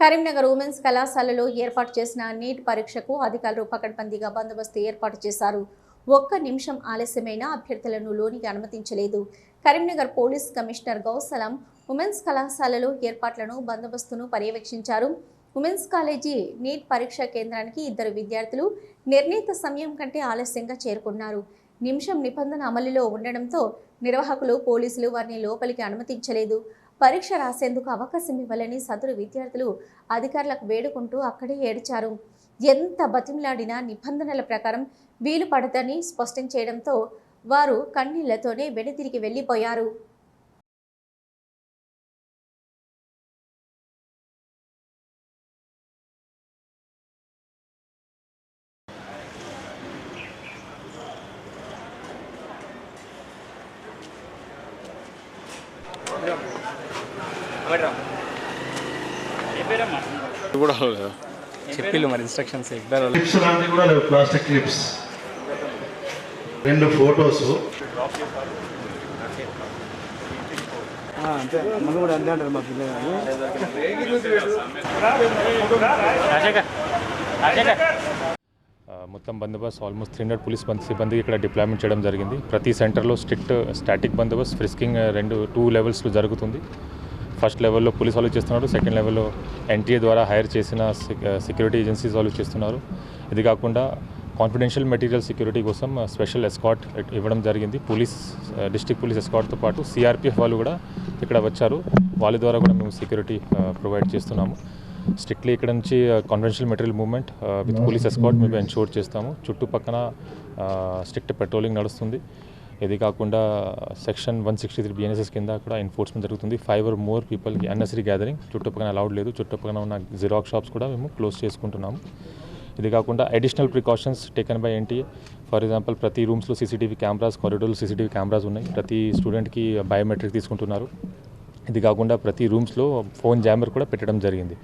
Karimnagar women's కళాశాలలో ఏర్పాటు చేసిన నీట్ పరీక్షకు అధికారులు పకడ్బందీగా బందోబస్తు ఏర్పాటు చేశారు. ఒక్క నిమిషం ఆలస్యమైన అభ్యర్థులను లోనికి అనుమతించలేదు. కరీంనగర్ పోలీస్ కమిషనర్ గౌసలం ఉమెన్స్ కళాశాలలో ఏర్పాట్లను బందోబస్తును పర్యవేక్షించారు. ఉమెన్స్ కాలేజీ నీట్ పరీక్ష కేంద్రానికి 2 విద్యార్థులు నిర్ణీత సమయం కంటే ఆలస్యంగా చేరుకున్నారు. నిమిషం నిబంధన అమలులో ఉండడంతో నిర్వాహకులు పోలీసులు వారిని లోపలికి అనుమతించలేదు. పరీక్ష రాసేందుకు అవకాశం ఇవ్వాలని సదరు విద్యార్థులు అధికారులకు వేడుకుంటూ అక్కడే ఏడ్చారు. ఎంత బతిమలాడినా నిబంధనల ప్రకారం వీలు పడదని స్పష్టం చేయడంతో వారు కన్నీళ్లతోనే వెనుతిరిగి వెళ్లిపోయారు. చెప్పిల్లు మరి ఇన్స్ట్రక్షన్స్ క్లిప్స్ లాంటివి కూడా లేవు, ప్లాస్టిక్ క్లిప్స్, 2 ఫోటోస్ అంతే. మనం కూడా అంతే అంటారు మా పిల్లలు. మొత్తం బందోబస్తు ఆల్మోస్ట్ 300 పోలీస్ సిబ్బంది ఇక్కడ డిప్లాయ్మెంట్ చేయడం జరిగింది. ప్రతి సెంటర్లో స్టాటిక్ బందోబస్తు, ఫ్రిస్కింగ్ 2 లెవెల్స్లో జరుగుతుంది. ఫస్ట్ లెవెల్లో పోలీస్ వాళ్ళు చేస్తున్నారు, సెకండ్ లెవెల్లో ఎన్టీఏ ద్వారా హైర్ చేసిన సెక్యూరిటీ ఏజెన్సీస్ వాళ్ళు చేస్తున్నారు. ఇది కాకుండా కాన్ఫిడెన్షియల్ మెటీరియల్ సెక్యూరిటీ కోసం స్పెషల్ ఎస్కాట్ ఇవ్వడం జరిగింది. డిస్ట్రిక్ట్ పోలీస్ ఎస్కాట్తో పాటు సిఆర్పిఎఫ్ వాళ్ళు కూడా ఇక్కడ వచ్చారు. వాళ్ళ ద్వారా కూడా మేము సెక్యూరిటీ ప్రొవైడ్ చేస్తున్నాము. స్ట్రిక్ట్లీ ఇక్కడ నుంచి confidential material movement with police escort మేము ఎన్షూర్ చేస్తాము. చుట్టుపక్కన స్ట్రిక్ట్ పెట్రోలింగ్ నడుస్తుంది. ఇది కాకుండా సెక్షన్ 163 BNSS కింద కూడా ఎన్ఫోర్స్మెంట్ జరుగుతుంది. 5 or more పీపుల్కి అన్నెసరీ గ్యాదరింగ్ చుట్టుపక్కన అలౌడ్ లేదు. చుట్టుపక్కన ఉన్న జిరాక్స్ షాప్స్ కూడా మేము క్లోజ్ చేసుకుంటున్నాము. ఇది కాకుండా additional precautions taken by NTA. For example ప్రతి రూమ్స్లో CCTV కెమెరాస్, కారిడోర్లో CCTV కెమెరాస్ ఉన్నాయి. ప్రతి స్టూడెంట్కి బయోమెట్రిక్ తీసుకుంటున్నారు. ఇది కాకుండా ప్రతి రూమ్స్లో ఫోన్ జామర్ కూడా పెట్టడం జరిగింది.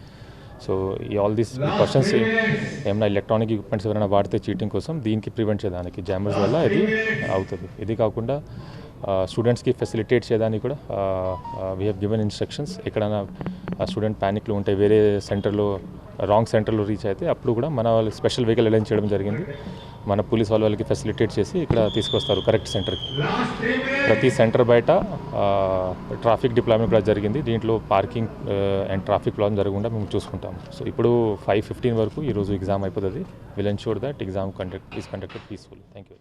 సో ఈ ఆల్ దీస్ ప్రికాషన్స్ ఏమైనా ఎలక్ట్రానిక్ ఎక్విప్మెంట్స్ ఎవరైనా వాడితే చీటింగ్ కోసం దీనికి ప్రివెంట్ చేయడానికి జామర్స్ వల్ల ఇది అవుతుంది. ఇది కాకుండా స్టూడెంట్స్కి ఫెసిలిటేట్ చేయడానికి కూడా వీ హ్యావ్ గివెన్ ఇన్స్ట్రక్షన్స్. ఎక్కడైనా స్టూడెంట్ ప్యానిక్లో ఉంటే వేరే సెంటర్లో రాంగ్ సెంటర్లో రీచ్ అయితే అప్పుడు కూడా మన వాళ్ళు స్పెషల్ వెహికల్ అరేంజ్ చేయడం జరిగింది. మన పోలీస్ వాళ్ళకి ఫెసిలిటేట్ చేసి ఇక్కడ తీసుకొస్తారు కరెక్ట్ సెంటర్కి. ప్రతి సెంటర్ బయట ట్రాఫిక్ డిప్లాయ్మెంట్ కూడా జరిగింది. దీంట్లో పార్కింగ్ అండ్ ట్రాఫిక్ ప్రాబ్లం జరగకుండా మేము చూసుకుంటాము. సో ఇప్పుడు 5:15 వరకు ఈరోజు ఎగ్జామ్ అయిపోతుంది. Will ensure that exam is conducted peacefully. Thank you.